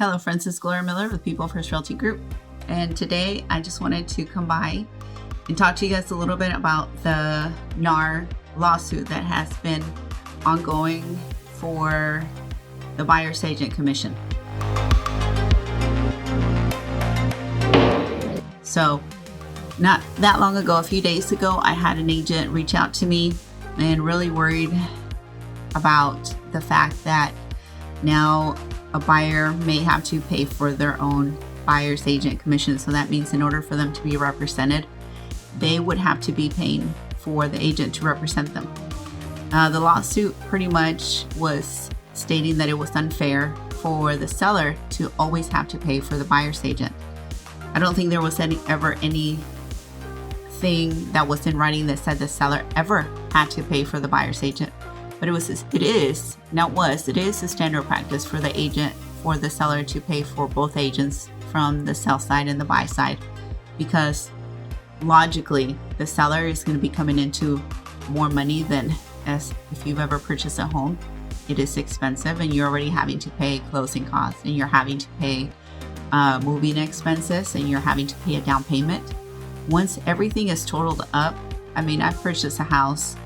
Hello friends, it's Gloria Miller with People First Realty Group, and today I just wanted to come by and talk to you guys a little bit about the Nar lawsuit that has been ongoing for the buyer's agent commission. So not that long ago, a few days ago, I had an agent reach out to me and really worried about the fact that now a buyer may have to pay for their own buyer's agent commission. So that means in order for them to be represented, they would have to be paying for the agent to represent them. The lawsuit pretty much was stating that it was unfair for the seller to always have to pay for the buyer's agent. I don't think there was ever anything that was in writing that said the seller ever had to pay for the buyer's agent. But it is the standard practice for the seller to pay for both agents from the sell side and the buy side, because logically the seller is going to be coming into more money than as if you've ever purchased a home. It is expensive and you're already having to pay closing costs, and you're having to pay moving expenses, and you're having to pay a down payment. Once everything is totaled up, I mean, I've purchased a house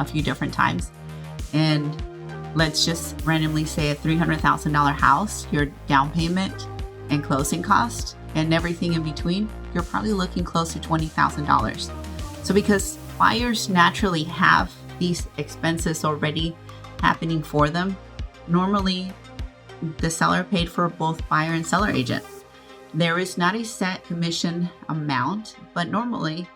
a few different times, and let's just randomly say a $300,000 house, your down payment and closing cost and everything in between, you're probably looking close to $20,000. So because buyers naturally have these expenses already happening for them, normally the seller paid for both buyer and seller agent. There is not a set commission amount, but normally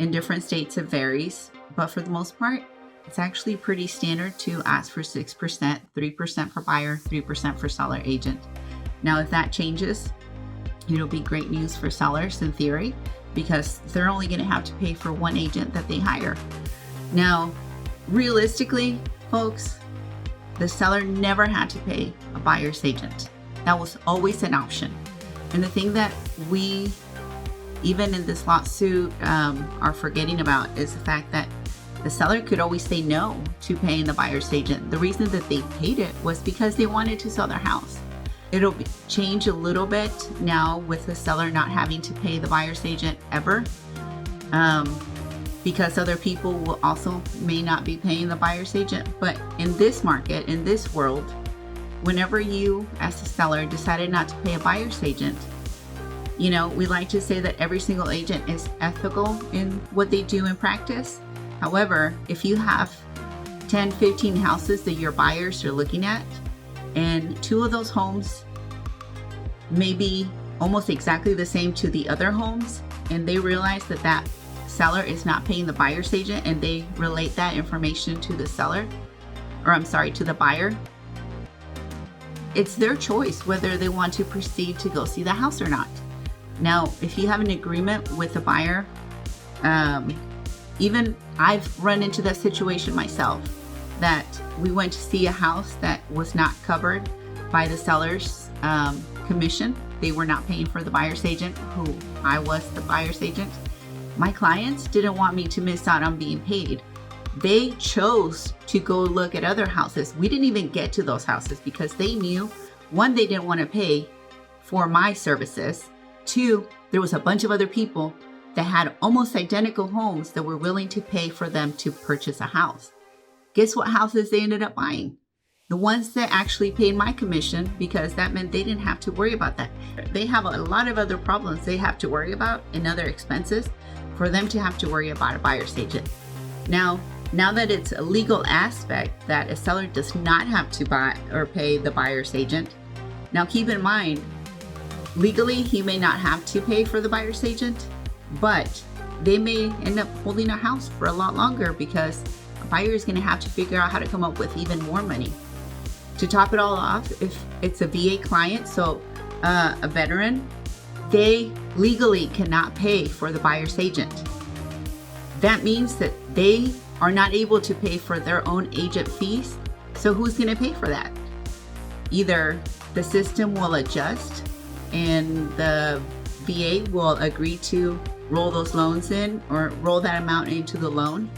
in different states it varies. But for the most part, it's actually pretty standard to ask for 6%, 3% for buyer, 3% for seller agent. Now, if that changes, it'll be great news for sellers in theory, because they're only going to have to pay for one agent that they hire. Now, realistically, folks, the seller never had to pay a buyer's agent. That was always an option. And the thing that we, even in this lawsuit, are forgetting about is the fact that the seller could always say no to paying the buyer's agent. The reason that they paid it was because they wanted to sell their house. It'll change a little bit now with the seller not having to pay the buyer's agent ever, because other people will also may not be paying the buyer's agent. But in this market, in this world, whenever you as a seller decided not to pay a buyer's agent, you know, we like to say that every single agent is ethical in what they do in practice. However, if you have 10, 15 houses that your buyers are looking at, and two of those homes may be almost exactly the same to the other homes, and they realize that that seller is not paying the buyer's agent, and they relate that information to the to the buyer, it's their choice whether they want to proceed to go see the house or not. Now, if you have an agreement with the buyer, even I've run into that situation myself, that we went to see a house that was not covered by the seller's commission. They were not paying for the buyer's agent, who I was the buyer's agent. My clients didn't want me to miss out on being paid. They chose to go look at other houses. We didn't even get to those houses because they knew, one, they didn't want to pay for my services. Two, there was a bunch of other people that had almost identical homes that were willing to pay for them to purchase a house. Guess what houses they ended up buying? The ones that actually paid my commission, because that meant they didn't have to worry about that. They have a lot of other problems they have to worry about and other expenses for them to have to worry about a buyer's agent. Now that it's a legal aspect that a seller does not have to buy or pay the buyer's agent. Now keep in mind, legally he may not have to pay for the buyer's agent, but they may end up holding a house for a lot longer because a buyer is going to have to figure out how to come up with even more money. To top it all off, if it's a VA client, so a veteran, they legally cannot pay for the buyer's agent. That means that they are not able to pay for their own agent fees. So who's going to pay for that? Either the system will adjust and the VA will agree to roll those loans in or roll that amount into the loan,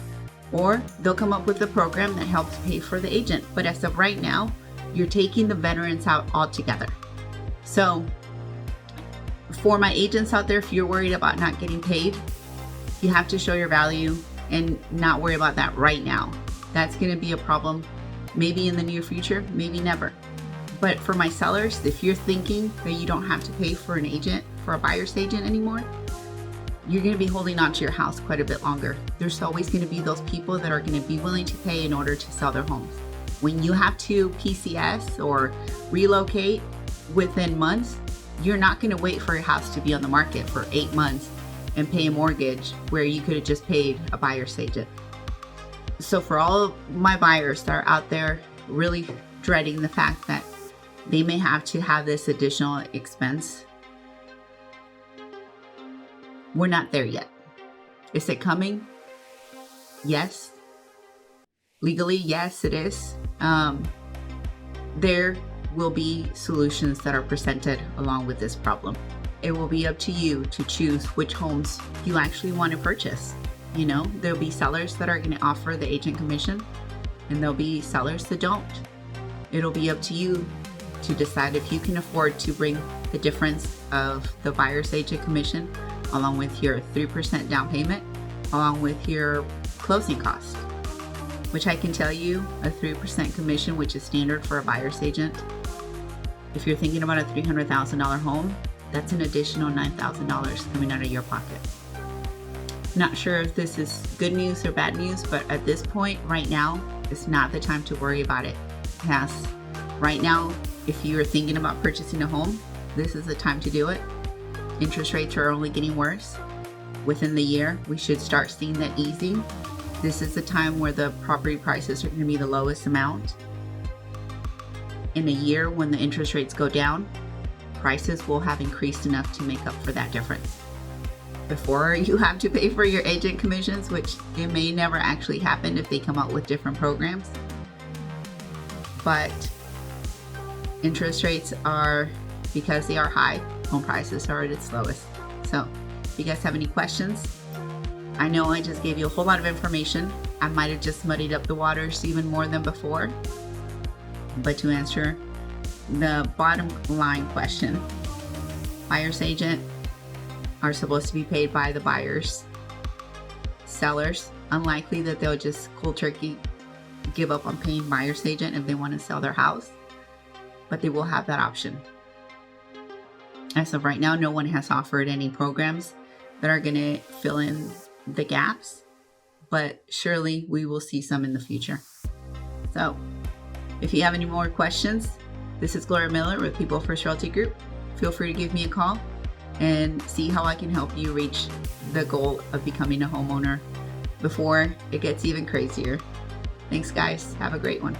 or they'll come up with a program that helps pay for the agent. But as of right now, you're taking the veterans out altogether. So for my agents out there, if you're worried about not getting paid, you have to show your value and not worry about that right now. That's going to be a problem maybe in the near future, maybe never. But for my sellers, if you're thinking that you don't have to pay for an agent, for a buyer's agent anymore, you're going to be holding on to your house quite a bit longer. There's always going to be those people that are going to be willing to pay in order to sell their homes. When you have to PCS or relocate within months, you're not going to wait for your house to be on the market for 8 months and pay a mortgage where you could have just paid a buyer's agent. So for all of my buyers that are out there really dreading the fact that they may have to have this additional expense, we're not there yet. Is it coming? Yes. Legally, yes, it is. There will be solutions that are presented along with this problem. It will be up to you to choose which homes you actually want to purchase. You know, there'll be sellers that are going to offer the agent commission, and there'll be sellers that don't. It'll be up to you to decide if you can afford to bring the difference of the buyer's agent commission along with your 3% down payment, along with your closing cost, which I can tell you a 3% commission, which is standard for a buyer's agent. If you're thinking about a $300,000 home, that's an additional $9,000 coming out of your pocket. Not sure if this is good news or bad news, but at this point, right now, it's not the time to worry about it. Yes, right now, if you're thinking about purchasing a home, this is the time to do it. Interest rates are only getting worse. Within the year, we should start seeing that easing. This is the time where the property prices are going to be the lowest amount. In a year when the interest rates go down, prices will have increased enough to make up for that difference. Before you have to pay for your agent commissions, which it may never actually happen if they come out with different programs. But interest rates are, because they are high, home prices are at its lowest. So if you guys have any questions, I know I just gave you a whole lot of information. I might have just muddied up the waters even more than before. But to answer the bottom line question, buyer's agent are supposed to be paid by the buyers. Sellers, unlikely that they'll just cold turkey give up on paying buyer's agent if they want to sell their house, but they will have that option. As of right now, no one has offered any programs that are going to fill in the gaps, but surely we will see some in the future. So if you have any more questions, this is Gloria Miller with People First Realty Group. Feel free to give me a call and see how I can help you reach the goal of becoming a homeowner before it gets even crazier. Thanks, guys. Have a great one.